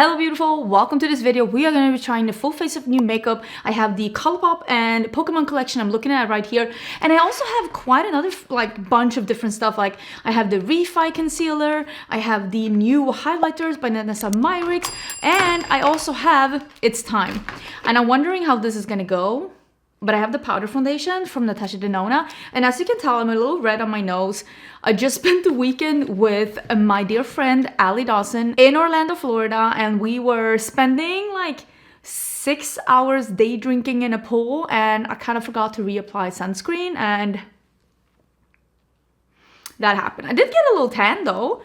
Hello beautiful, welcome to this video. We are going to be trying the full face of new makeup. I have the Colourpop and Pokemon collection I'm looking at right here. And I also have quite another bunch of different stuff. Like I have the Refi concealer, I have the new highlighters by Nessa Myrix, and I also have It's Time. And I'm wondering how this is going to go. But I have the powder foundation from Natasha Denona, and as you can tell, I'm a little red on my nose. I just spent the weekend with my dear friend Allie Dawson in Orlando, Florida, and we were spending like 6 hours day drinking in a pool, and I kind of forgot to reapply sunscreen, and that happened. I did get a little tan though.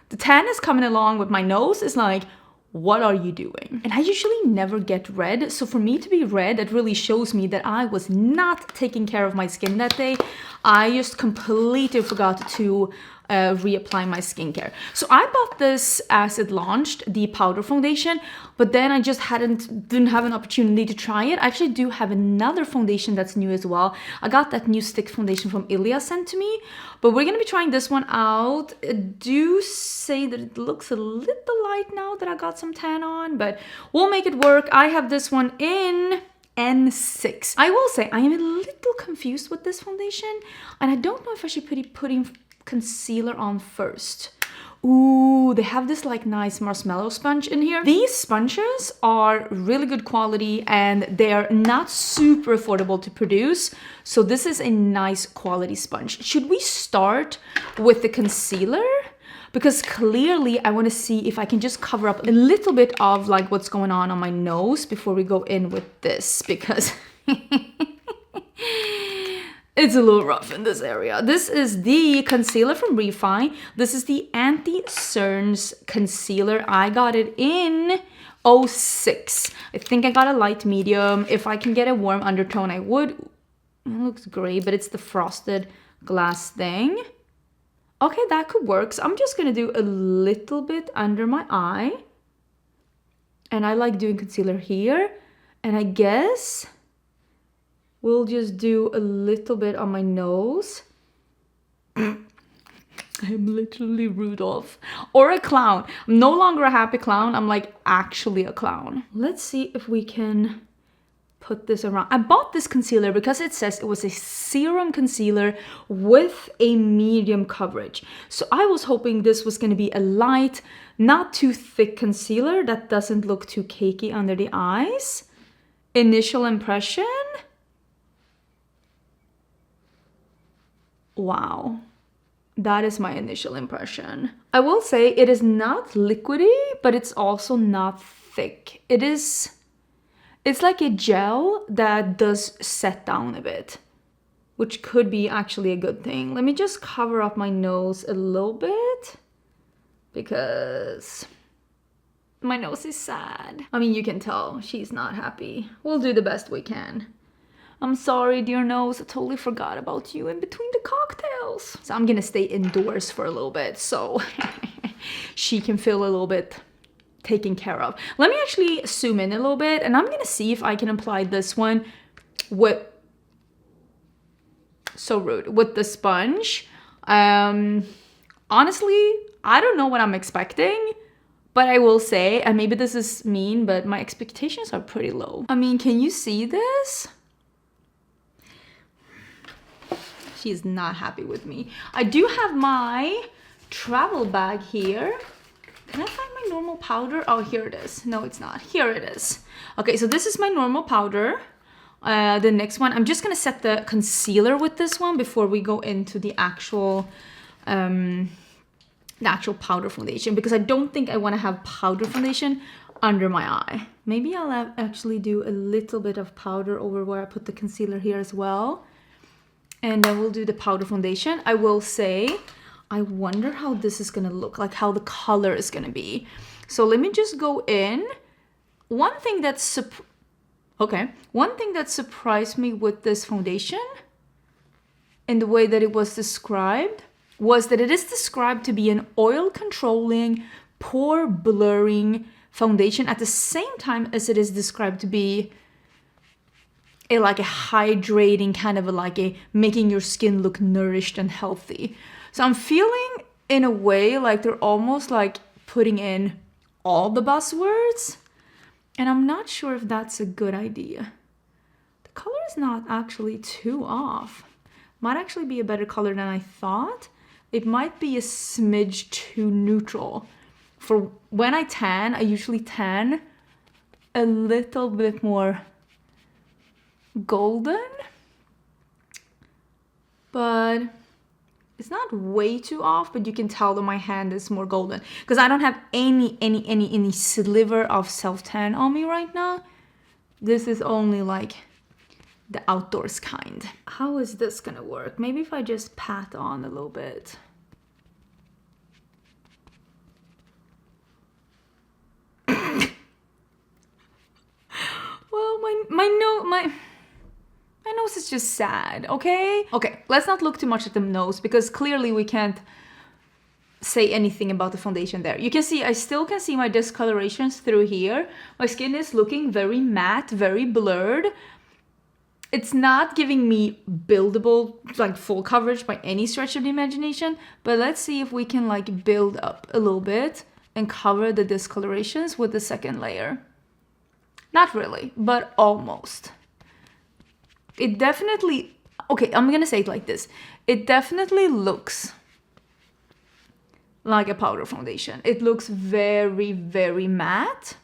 The tan is coming along, with my nose is like, what are you doing? And I usually never get red, so for me to be red, it really shows me that I was not taking care of my skin that day. I just completely forgot to reapply my skincare. So I bought this as it launched, the powder foundation, but then I just didn't have an opportunity to try it. I actually do have another foundation that's new as well. I got that new stick foundation from Ilia sent to me, but we're gonna be trying this one out. I do say that it looks a little light now that I got some tan on, but we'll make it work. I have this one in N6. I will say I am a little confused with this foundation, and I don't know if I should be putting concealer on first. Ooh, they have this like nice marshmallow sponge in here. These sponges are really good quality and they're not super affordable to produce. So this is a nice quality sponge. Should we start with the concealer? Because clearly I want to see if I can just cover up a little bit of like what's going on my nose before we go in with this, because it's a little rough in this area. This is the concealer from Refi. This is the Anti-Cerns concealer. I got it in 06. I think I got a light medium. If I can get a warm undertone, I would. It looks gray, but it's the frosted glass thing. Okay, that could work. So I'm just gonna do a little bit under my eye. And I like doing concealer here. And I guess we'll just do a little bit on my nose. I'm literally Rudolph. Or a clown. I'm no longer a happy clown. I'm like actually a clown. Let's see if we can put this around. I bought this concealer because it says it was a serum concealer with a medium coverage. So I was hoping this was going to be a light, not too thick concealer that doesn't look too cakey under the eyes. Initial impression. Wow, that is my initial impression. I will say it is not liquidy, but it's also not thick. It's like a gel that does set down a bit, which could be actually a good thing. Let me just cover up my nose a little bit because my nose is sad. I mean, you can tell she's not happy. We'll do the best we can. I'm sorry, dear nose, I totally forgot about you in between the cocktails. So I'm gonna stay indoors for a little bit so she can feel a little bit taken care of. Let me actually zoom in a little bit, and I'm gonna see if I can apply this one with, so rude, with the sponge. Honestly, I don't know what I'm expecting, but I will say, and maybe this is mean, but my expectations are pretty low. I mean, can you see this? She's not happy with me. I do have my travel bag here. Can I find my normal powder? Oh, here it is. No, it's not. Here it is. Okay, so this is my normal powder. The next one, I'm just gonna set the concealer with this one before we go into the actual powder foundation, because I don't think I want to have powder foundation under my eye. Maybe I'll actually do a little bit of powder over where I put the concealer here as well. And then we'll do the powder foundation. I will say, I wonder how this is gonna look, like how the color is gonna be. So let me just go in. One thing that surprised me with this foundation in the way that it was described was that it is described to be an oil controlling, pore blurring foundation at the same time as it is described to be a hydrating kind of making your skin look nourished and healthy. So I'm feeling in a way like they're almost like putting in all the buzzwords. And I'm not sure if that's a good idea. The color is not actually too off. Might actually be a better color than I thought. It might be a smidge too neutral. For when I tan, I usually tan a little bit more golden. But it's not way too off, but you can tell that my hand is more golden. Because I don't have any sliver of self-tan on me right now. This is only like the outdoors kind. How is this gonna work? Maybe if I just pat on a little bit. Well, my nose is just sad, okay? Okay, let's not look too much at the nose because clearly we can't say anything about the foundation there. You can see, I still can see my discolorations through here. My skin is looking very matte, very blurred. It's not giving me buildable, like full coverage by any stretch of the imagination, but let's see if we can like build up a little bit and cover the discolorations with the second layer. Not really, but almost. It definitely, okay, I'm gonna say it like this. It definitely looks like a powder foundation. It looks very, very matte.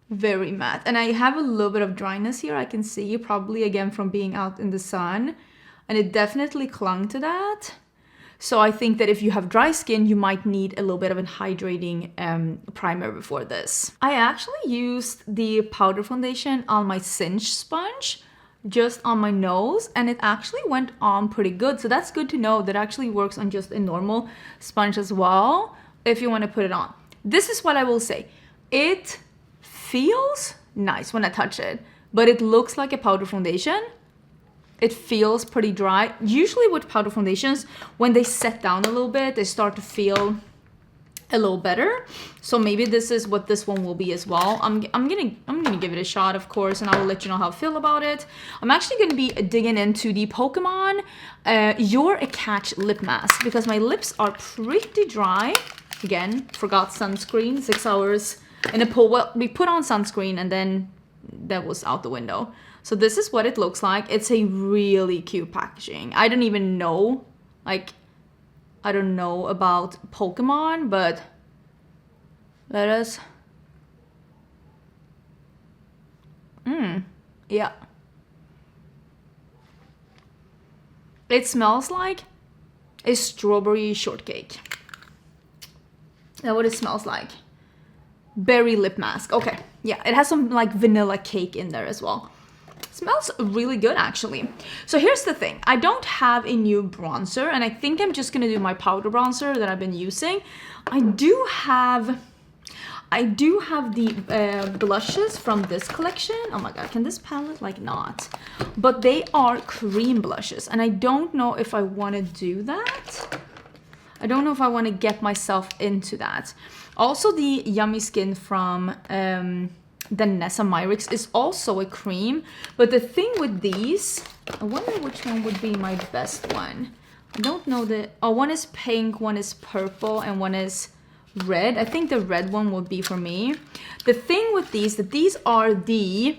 Very matte. And I have a little bit of dryness here. I can see probably again from being out in the sun. And it definitely clung to that. So I think that if you have dry skin, you might need a little bit of a hydrating primer before this. I actually used the powder foundation on my cinch sponge, just on my nose, and it actually went on pretty good. So that's good to know. That actually works on just a normal sponge as well, if you want to put it on. This is what I will say. It feels nice when I touch it, but it looks like a powder foundation. It feels pretty dry. Usually with powder foundations, when they set down a little bit, they start to feel a little better. So maybe this is what this one will be as well. I'm gonna give it a shot, of course, and I will let you know how I feel about it. I'm actually gonna be digging into the Pokemon You're a Catch lip mask because my lips are pretty dry. Again, forgot sunscreen, 6 hours in a pool. Well, we put on sunscreen and then that was out the window. So this is what it looks like. It's a really cute packaging. I don't even know, like, I don't know about Pokemon, but let us... yeah. It smells like a strawberry shortcake. That's what it smells like. Berry lip mask. Okay, yeah, it has some like vanilla cake in there as well. Smells really good actually. So here's the thing. I don't have a new bronzer and I think I'm just gonna do my powder bronzer that I've been using. I do have the blushes from this collection. Oh my god, can this palette like not? But they are cream blushes and I don't know if I want to do that. I don't know if I want to get myself into that. Also, the Yummy Skin from the Nessa Myrix is also a cream. But the thing with these, I wonder which one would be my best one. I don't know the... Oh, one is pink, one is purple, and one is red. I think the red one would be for me. The thing with these, that these are the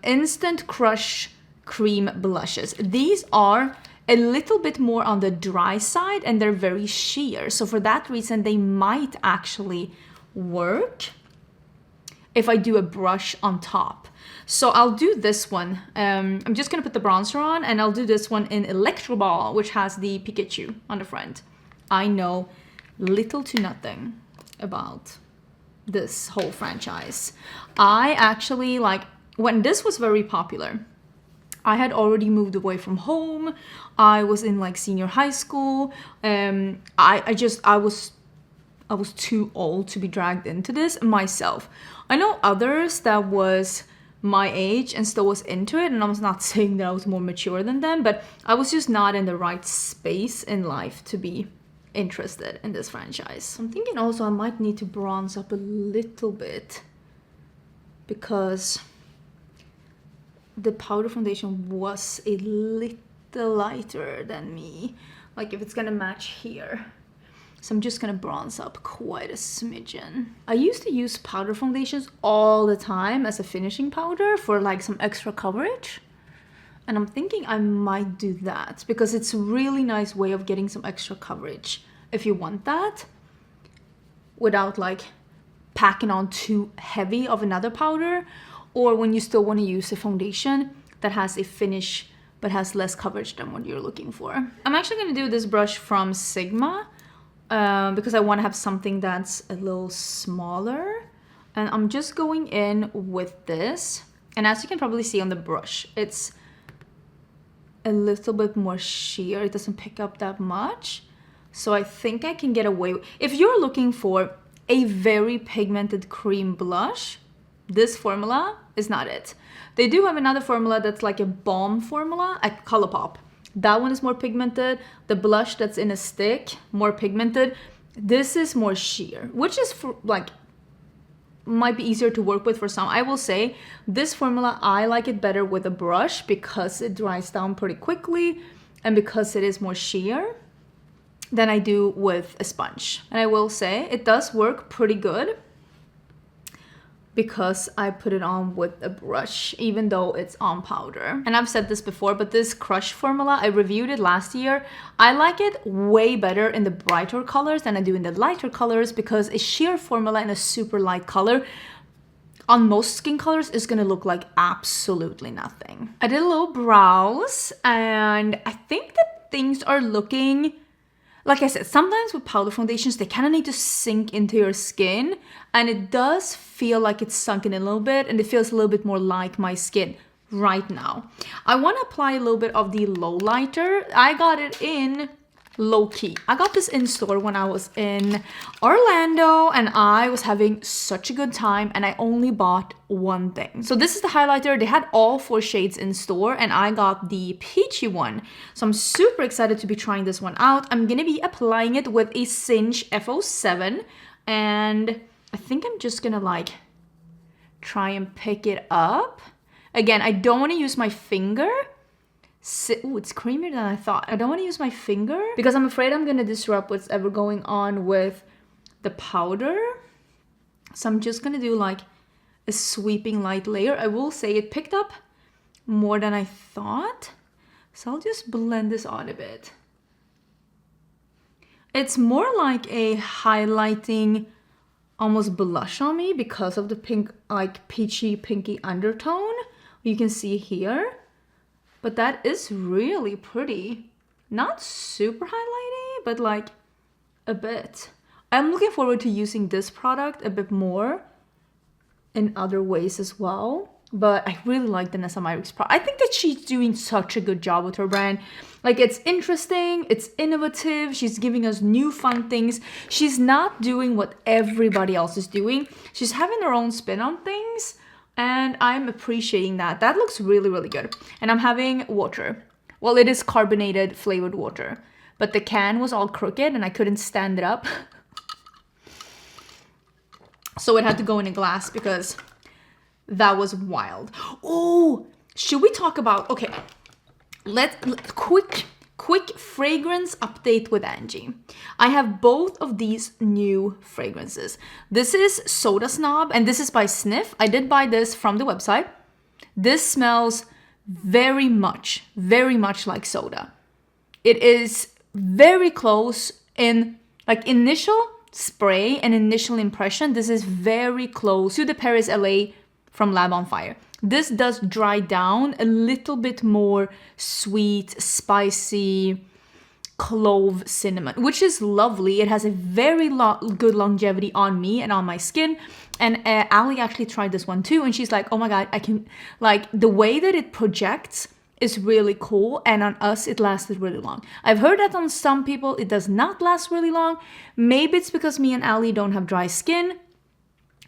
Instant Crush Cream Blushes. These are a little bit more on the dry side and they're very sheer. So for that reason, they might actually work if I do a brush on top. So I'll do this one. I'm just gonna put the bronzer on and I'll do this one in Electro Ball, which has the Pikachu on the front. I know little to nothing about this whole franchise. I actually, like, when this was very popular, I had already moved away from home. I was in like senior high school. I was too old to be dragged into this myself. I know others that was my age and still was into it, and I was not saying that I was more mature than them, but I was just not in the right space in life to be interested in this franchise. I'm thinking also I might need to bronze up a little bit because the powder foundation was a little lighter than me. Like if it's gonna match here. So I'm just gonna bronze up quite a smidgen. I used to use powder foundations all the time as a finishing powder for like some extra coverage. And I'm thinking I might do that because it's a really nice way of getting some extra coverage if you want that without like packing on too heavy of another powder, or when you still want to use a foundation that has a finish but has less coverage than what you're looking for. I'm actually going to do this brush from Sigma because I want to have something that's a little smaller. And I'm just going in with this. And as you can probably see on the brush, it's a little bit more sheer. It doesn't pick up that much. So I think I can get away with... If you're looking for a very pigmented cream blush, this formula is not it. They do have another formula that's like a balm formula at Colourpop. That one is more pigmented. The blush that's in a stick, more pigmented. This is more sheer, which is for like might be easier to work with for some. I will say this formula, I like it better with a brush because it dries down pretty quickly and because it is more sheer than I do with a sponge. And I will say it does work pretty good because I put it on with a brush, even though it's on powder. And I've said this before, but this Crush formula, I reviewed it last year. I like it way better in the brighter colors than I do in the lighter colors because a sheer formula in a super light color on most skin colors is gonna look like absolutely nothing. I did a little brows and I think that things are looking... Like I said, sometimes with powder foundations, they kind of need to sink into your skin. And it does feel like it's sunken in a little bit. And it feels a little bit more like my skin right now. I want to apply a little bit of the Lowlighter. I got it in low key. I got this in store when I was in Orlando. And I was having such a good time. And I only bought one thing. So this is the highlighter. They had all 4 shades in store. And I got the peachy one. So I'm super excited to be trying this one out. I'm going to be applying it with a Cinch F07. And I think I'm just going to like try and pick it up. Again, I don't want to use my finger. Ooh, it's creamier than I thought. I don't want to use my finger because I'm afraid I'm going to disrupt what's ever going on with the powder. So I'm just going to do like a sweeping light layer. I will say it picked up more than I thought. So I'll just blend this out a bit. It's more like a highlighting almost blush on me because of the pink, like peachy pinky undertone. You can see here. But that is really pretty. Not super highlighty, but like a bit. I'm looking forward to using this product a bit more in other ways as well. But I really like the Nessa Myricks product. I think that she's doing such a good job with her brand. Like, it's interesting, it's innovative, she's giving us new fun things. She's not doing what everybody else is doing. She's having her own spin on things. And I'm appreciating that. That looks really, really good. And I'm having water. Well, it is carbonated flavored water. But the can was all crooked and I couldn't stand it up. So it had to go in a glass because that was wild. Oh, should we talk about... Okay, let's quick fragrance update with Angie. I have both of these new fragrances. This is Soda Snob and this is by Sniff. I did buy this from the website. This smells very much like soda. It is very close in like initial spray and initial impression. This is very close to the Paris LA from Lab on Fire. This does dry down a little bit more sweet, spicy, clove cinnamon, which is lovely. It has a very good longevity on me and on my skin. And Ali actually tried this one too. And she's like, oh my God, I can, like the way that it projects is really cool. And on us, it lasted really long. I've heard that on some people, it does not last really long. Maybe it's because me and Ali don't have dry skin.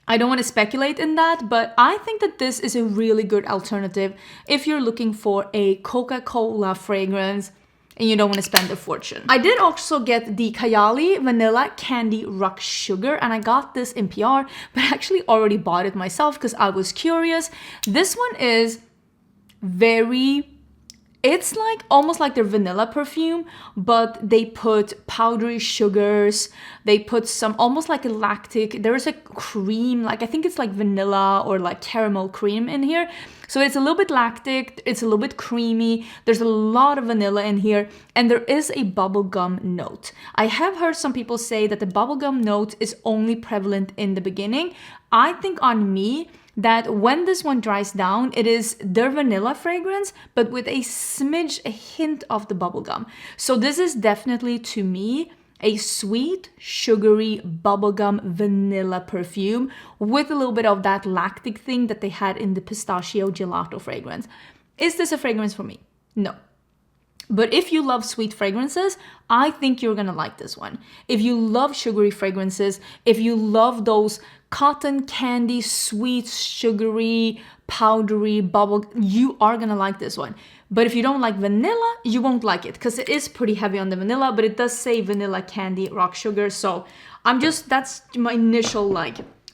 I don't want to speculate in that, but I think that this is a really good alternative if you're looking for a Coca-Cola fragrance and you don't want to spend a fortune. I did also get the Kayali Vanilla Candy Rock Sugar, and I got this in PR, but I actually already bought it myself because I was curious. This one is very It's like almost like their vanilla perfume, but they put powdery sugars. They put some almost like a lactic. There is a cream, like I think it's like vanilla or like caramel cream in here. So it's a little bit lactic, it's a little bit creamy. There's a lot of vanilla in here, and there is a bubblegum note. I have heard some people say that the bubblegum note is only prevalent in the beginning. I think on me, that when this one dries down, it is their vanilla fragrance, but with a smidge, a hint of the bubblegum. So this is definitely, to me, a sweet, sugary, bubblegum vanilla perfume with a little bit of that lactic thing that they had in the pistachio gelato fragrance. Is this a fragrance for me? No. But if you love sweet fragrances, I think you're gonna like this one. If you love sugary fragrances, if you love those cotton candy, sweet, sugary, powdery, bubble, you are gonna like this one. But if you don't like vanilla, you won't like it because it is pretty heavy on the vanilla, but it does say vanilla candy, rock sugar. So that's my initial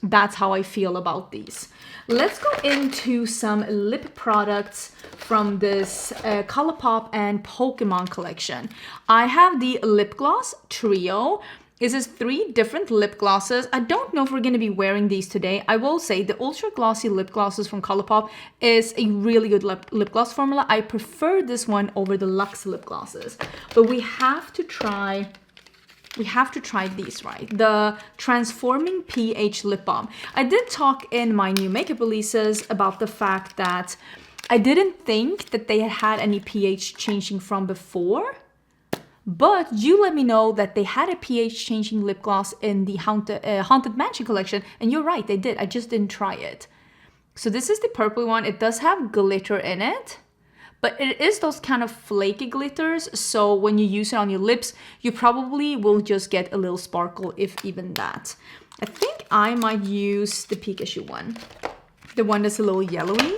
that's how I feel about these. Let's go into some lip products from this Colourpop and Pokemon collection. I have the lip gloss trio. This is 3 different lip glosses. I don't know if we're going to be wearing these today. I will say the ultra glossy lip glosses from Colourpop is a really good lip gloss formula. I prefer this one over the Luxe lip glosses. But we have to try these, right? The Transforming pH Lip Balm. I did talk in my new makeup releases about the fact that I didn't think that they had any pH changing from before. But you let me know that they had a pH changing lip gloss in the Haunted Mansion collection. And you're right, they did. I just didn't try it. So this is the purple one. It does have glitter in it. But it is those kind of flaky glitters, so when you use it on your lips, you probably will just get a little sparkle, if even that. I think I might use the Pikachu one, the one that's a little yellowy.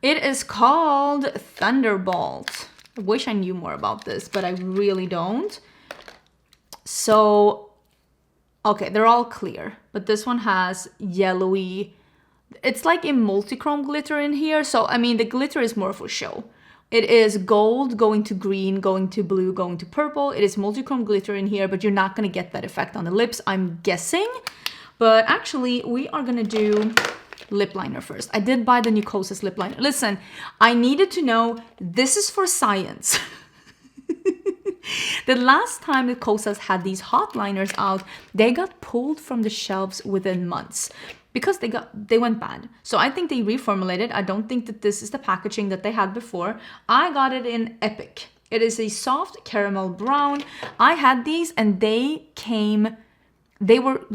It is called Thunderbolt. I wish I knew more about this, but I really don't. So, okay, they're all clear, but this one has yellowy. It's like a multi-chrome glitter in here. So, I mean, the glitter is more for show. It is gold going to green, going to blue, going to purple. It is multi-chrome glitter in here, but you're not going to get that effect on the lips, I'm guessing. But actually, we are going to do lip liner first. I did buy the Nyqvist lip liner. Listen, I needed to know this is for science. The last time the Kosas had these hot liners out, they got pulled from the shelves within months because they went bad. So I think they reformulated. I don't think that this is the packaging that they had before. I got it in Epic. It is a soft caramel brown. I had these and they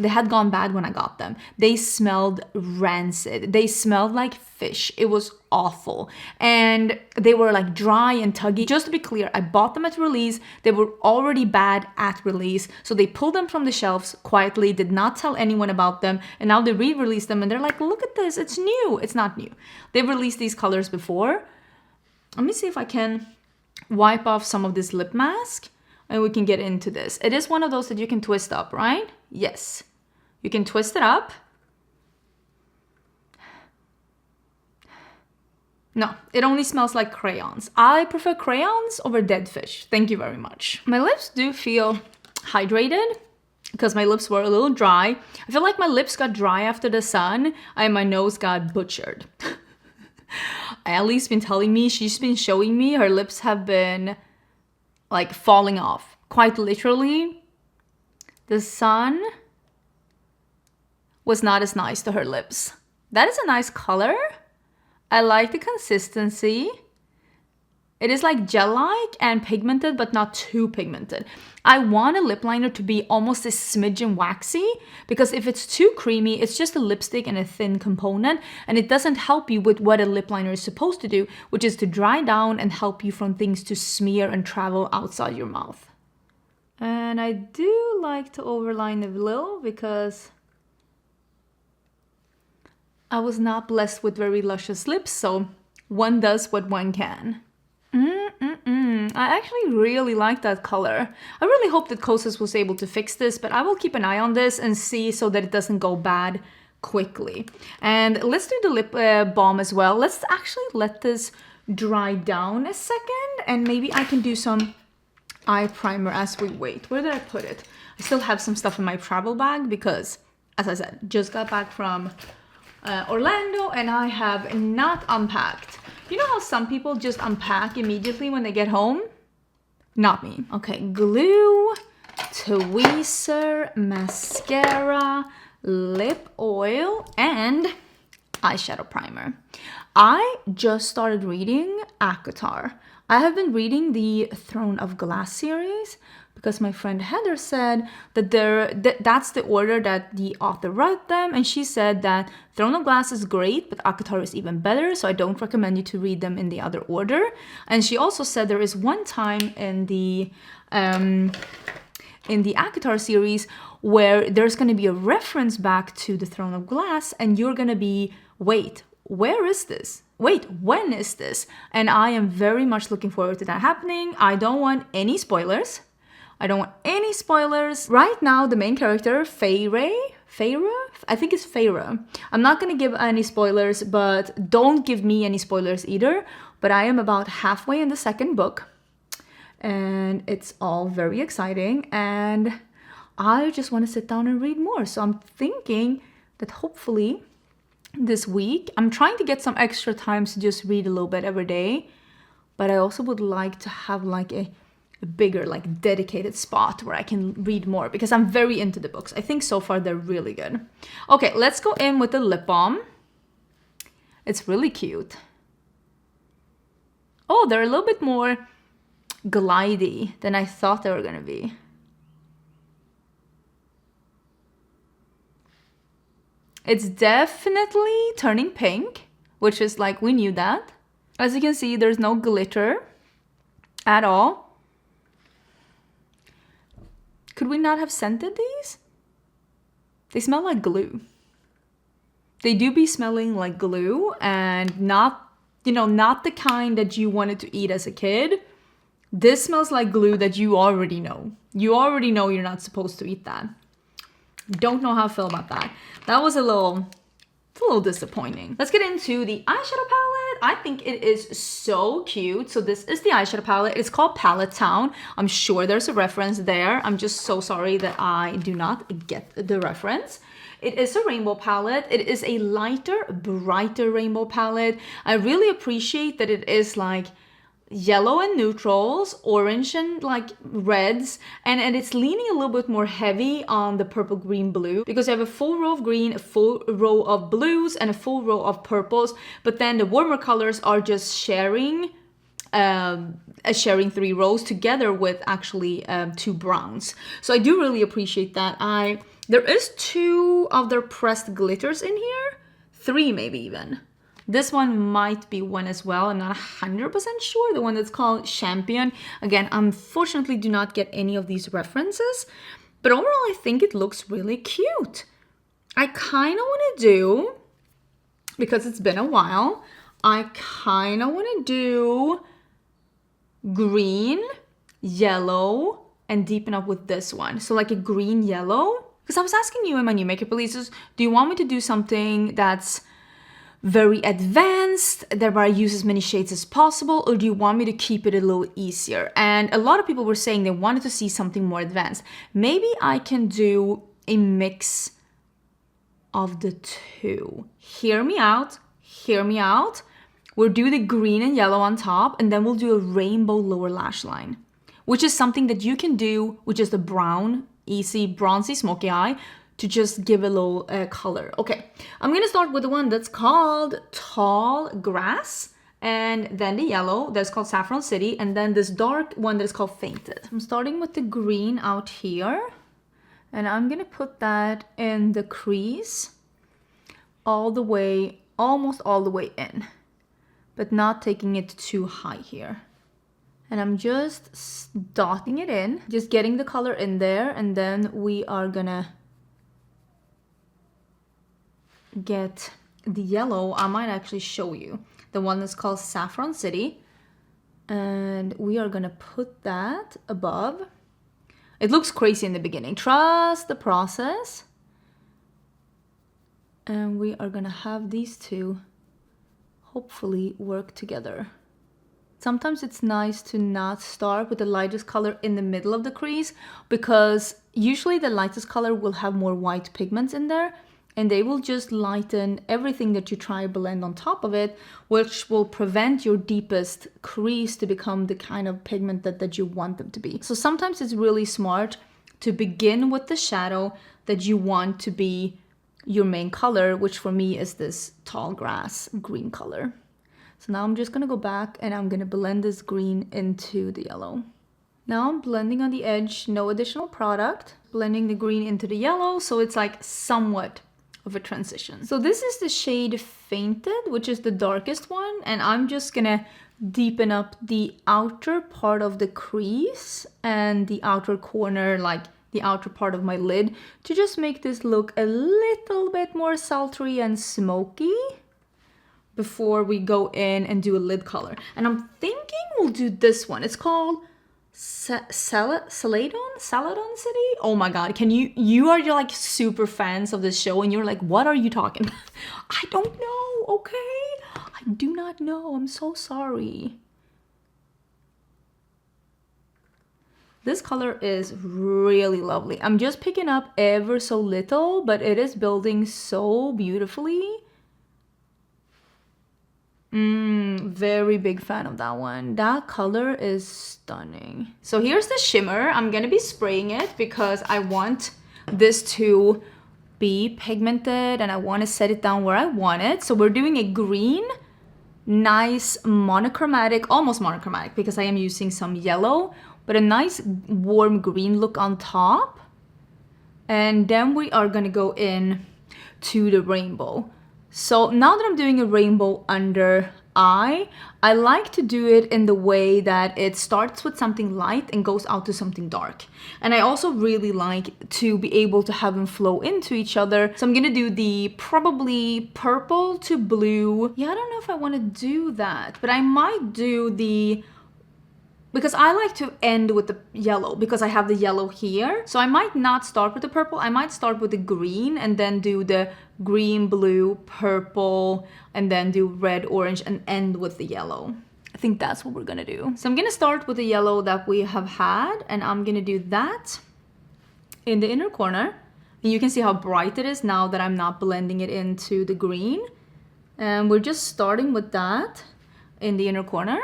had gone bad when I got them. They smelled rancid. They smelled like fish. It was awful. And they were like dry and tuggy. Just to be clear, I bought them at release. They were already bad at release. So they pulled them from the shelves quietly, did not tell anyone about them. And now they re-released them and they're like, look at this, it's new. It's not new. They've released these colors before. Let me see if I can wipe off some of this lip mask. And we can get into this. It is one of those that you can twist up, right? Yes. You can twist it up. No, it only smells like crayons. I prefer crayons over dead fish. Thank you very much. My lips do feel hydrated because my lips were a little dry. I feel like my lips got dry after the sun and my nose got butchered. Allie's been telling me, she's been showing me her lips have been like falling off, quite literally. The sun was not as nice to her lips. That is a nice color. I like the consistency. It is like gel-like and pigmented, but not too pigmented. I want a lip liner to be almost a smidgen waxy, because if it's too creamy, it's just a lipstick and a thin component, and it doesn't help you with what a lip liner is supposed to do, which is to dry down and help you from things to smear and travel outside your mouth. And I do like to overline a little because I was not blessed with very luscious lips, so one does what one can. I actually really like that color. I really hope that Kosas was able to fix this, but I will keep an eye on this and see so that it doesn't go bad quickly. And let's do the lip balm as well. Let's actually let this dry down a second, and maybe I can do some eye primer as we wait. Where did I put it? I still have some stuff in my travel bag because, as I said, just got back from Orlando and I have not unpacked. You know how some people just unpack immediately when they get home? Not me. Okay, glue, tweezer, mascara, lip oil, and eyeshadow primer. I just started reading ACOTAR. I have been reading the Throne of Glass series because my friend Heather said that that's the order that the author wrote them, and she said that Throne of Glass is great, but ACOTAR is even better, so I don't recommend you to read them in the other order. And she also said there is one time in the ACOTAR series where there's going to be a reference back to the Throne of Glass, and you're going to be, wait, where is this? Wait, when is this? And I am very much looking forward to that happening. I don't want any spoilers. I don't want any spoilers. Right now, the main character, Feyre, I think it's Feyre. I'm not going to give any spoilers, but don't give me any spoilers either. But I am about halfway in the second book, and it's all very exciting, and I just want to sit down and read more. So I'm thinking that hopefully this week, I'm trying to get some extra time to just read a little bit every day, but I also would like to have like a bigger, like dedicated spot where I can read more because I'm very into the books. I think so far they're really good. Okay, let's go in with the lip balm. It's really cute. Oh, they're a little bit more glidey than I thought they were gonna be. It's definitely turning pink, which is like, we knew that. As you can see, there's no glitter at all. Could we not have scented these? They smell like glue. They do be smelling like glue, and not, you know, not the kind that you wanted to eat as a kid. This smells like glue that you already know. You already know you're not supposed to eat that. Don't know how I feel about that. That was a little disappointing. Let's get into the eyeshadow palette. I think it is so cute. So this is the eyeshadow palette. It's called Palette Town. I'm sure there's a reference there. I'm just so sorry that I do not get the reference. It is a rainbow palette. It is a lighter, brighter rainbow palette. I really appreciate that it is like yellow and neutrals, orange and like reds, and it's leaning a little bit more heavy on the purple, green, blue, because you have a full row of green, a full row of blues, and a full row of purples, but then the warmer colors are just sharing three rows together with actually 2 browns. So I do really appreciate that. There is 2 of their pressed glitters in here, 3 maybe even. This one might be one as well. I'm not 100% sure. The one that's called Champion. Again, unfortunately do not get any of these references. But overall, I think it looks really cute. I kind of want to do, because it's been a while, I kind of want to do green, yellow, and deepen up with this one. So like a green yellow. Because I was asking you in my new makeup releases, do you want me to do something that's very advanced, thereby use as many shades as possible, or do you want me to keep it a little easier? And a lot of people were saying they wanted to see something more advanced. Maybe I can do a mix of the 2. Hear me out, hear me out. We'll do the green and yellow on top, and then we'll do a rainbow lower lash line, which is something that you can do with just a brown, easy, bronzy, smoky eye, to just give a little color. Okay, I'm gonna start with the one that's called Tall Grass, and then the yellow that's called Saffron City, and then this dark one that is called Fainted. I'm starting with the green out here, and I'm gonna put that in the crease all the way, almost all the way in, but not taking it too high here. And I'm just dotting it in, just getting the color in there, and then we are gonna get the yellow. I might actually show you the one that's called Saffron City, and we are gonna put that above. It looks crazy in the beginning, trust the process, and we are gonna have these 2 hopefully work together. Sometimes it's nice to not start with the lightest color in the middle of the crease, because usually the lightest color will have more white pigments in there, and they will just lighten everything that you try to blend on top of it, which will prevent your deepest crease to become the kind of pigment that you want them to be. So sometimes it's really smart to begin with the shadow that you want to be your main color, which for me is this tall grass green color. So now I'm just gonna go back and I'm gonna blend this green into the yellow. Now I'm blending on the edge, no additional product, blending the green into the yellow, so it's like somewhat of a transition. So this is the shade Fainted, which is the darkest one, and I'm just gonna deepen up the outer part of the crease and the outer corner, like the outer part of my lid, to just make this look a little bit more sultry and smoky before we go in and do a lid color. And I'm thinking we'll do this one. It's called Celadon City. Oh my god, you're like super fans of this show and you're like, what are you talking about? I don't know, okay? I do not know. I'm so sorry. This color is really lovely. I'm just picking up ever so little, but it is building so beautifully. Very big fan of that one. That color is stunning. So here's the shimmer. I'm gonna be spraying it because I want this to be pigmented and I want to set it down where I want it. So we're doing a green, nice monochromatic, almost monochromatic because I am using some yellow, but a nice warm green look on top. And then we are gonna go in to the rainbow. So now that I'm doing a rainbow under eye, I like to do it in the way that it starts with something light and goes out to something dark. And I also really like to be able to have them flow into each other. So I'm gonna do the probably purple to blue. Yeah, I don't know if I want to do that, but I might do the, because I like to end with the yellow because I have the yellow here. So I might not start with the purple. I might start with the green and then do the green, blue, purple, and then do red, orange, and end with the yellow. I think that's what we're gonna do. So I'm gonna start with the yellow that we have had, and I'm gonna do that in the inner corner. And you can see how bright it is now that I'm not blending it into the green. And we're just starting with that in the inner corner.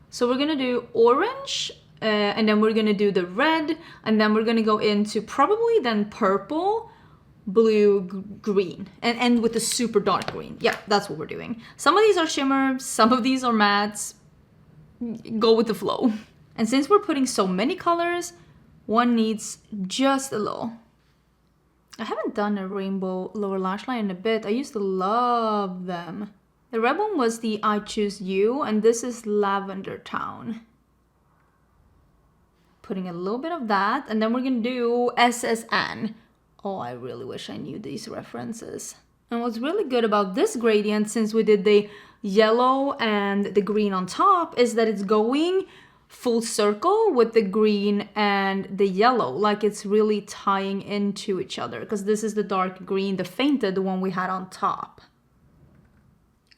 So we're gonna do orange, and then we're gonna do the red, and then we're gonna go into probably then purple, blue, green, and end with the super dark green. Yeah, that's what we're doing. Some of these are shimmer, some of these are mattes. Go with the flow. And since we're putting so many colors, one needs just a little. I haven't done a rainbow lower lash line in a bit. I used to love them. The red one was the I Choose You, and this is Lavender Town. Putting a little bit of that, and then we're gonna do SSN. Oh, I really wish I knew these references. And what's really good about this gradient, since we did the yellow and the green on top, is that it's going full circle with the green and the yellow. Like it's really tying into each other, because this is the dark green, the Fainted, the one we had on top.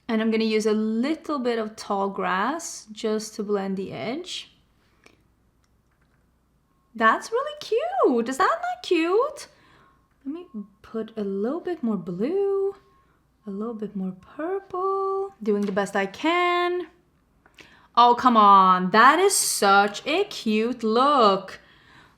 And I'm gonna use a little bit of tall grass just to blend the edge. That's really cute. Is that not cute? Let me put a little bit more blue, a little bit more purple. Doing the best I can. Oh, come on. That is such a cute look.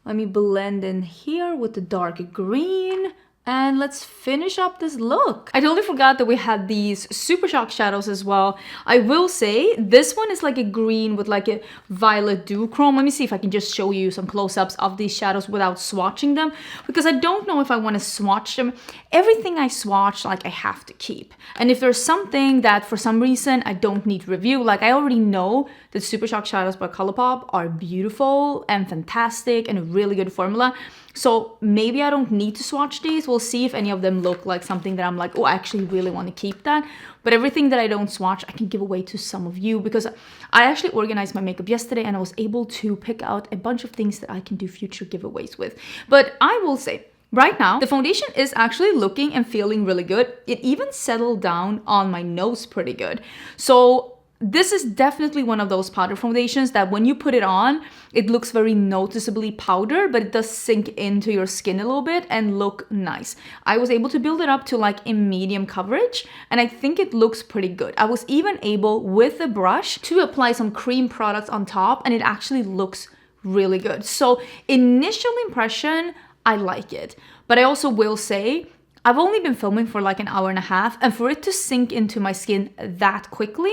Let me blend in here with the dark green. And let's finish up this look. I totally forgot that we had these Super Shock shadows as well. I will say this one is like a green with like a violet duochrome. Let me see if I can just show you some close-ups of these shadows without swatching them, because I don't know if I want to swatch them. Everything I swatch, like I have to keep. And if there's something that for some reason I don't need to review, like I already know that Super Shock shadows by Colourpop are beautiful and fantastic and a really good formula. So maybe I don't need to swatch these. We'll see if any of them look like something that I'm like, oh, I actually really want to keep that. But everything that I don't swatch, I can give away to some of you, because I actually organized my makeup yesterday and I was able to pick out a bunch of things that I can do future giveaways with. But I will say, right now, the foundation is actually looking and feeling really good. It even settled down on my nose pretty good. So this is definitely one of those powder foundations that when you put it on, it looks very noticeably powder, but it does sink into your skin a little bit and look nice. I was able to build it up to like a medium coverage, and I think it looks pretty good. I was even able with a brush to apply some cream products on top, and it actually looks really good. So initial impression, I like it. But I also will say, I've only been filming for like an hour and a half, and for it to sink into my skin that quickly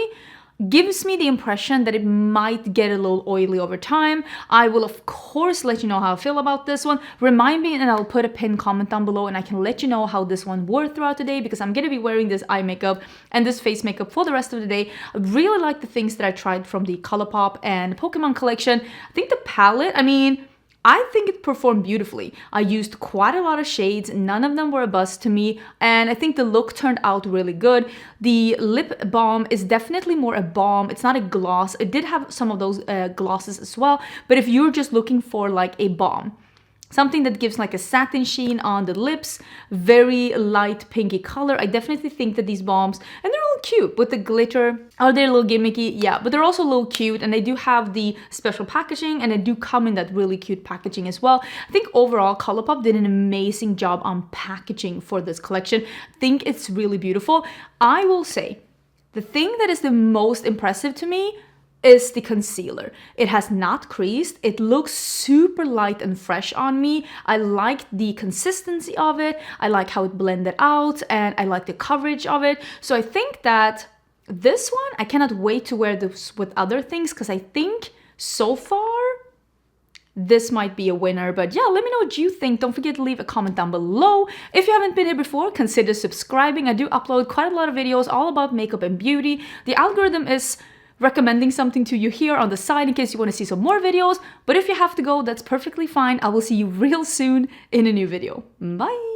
gives me the impression that it might get a little oily over time. I will of course let you know how I feel about this one. Remind me and I'll put a pinned comment down below, and I can let you know how this one wore throughout the day, because I'm gonna be wearing this eye makeup and this face makeup for the rest of the day. I really like the things that I tried from the Colourpop and Pokemon collection. I think the palette, I think it performed beautifully. I used quite a lot of shades, none of them were a bust to me, and I think the look turned out really good. The lip balm is definitely more a balm, it's not a gloss. It did have some of those glosses as well, but if you're just looking for like a balm, something that gives like a satin sheen on the lips, very light pinky color, I definitely think that these balms, and they're a little cute with the glitter. Are they a little gimmicky? Yeah, but they're also a little cute, and they do have the special packaging, and they do come in that really cute packaging as well. I think overall Colourpop did an amazing job on packaging for this collection. I think it's really beautiful. I will say, the thing that is the most impressive to me is the concealer. It has not creased. It looks super light and fresh on me. I like the consistency of it. I like how it blended out, and I like the coverage of it. So I think that this one, I cannot wait to wear this with other things, because I think so far this might be a winner. But yeah, let me know what you think. Don't forget to leave a comment down below. If you haven't been here before, consider subscribing. I do upload quite a lot of videos all about makeup and beauty. The algorithm is recommending something to you here on the side in case you want to see some more videos. But if you have to go, that's perfectly fine. I will see you real soon in a new video. Bye!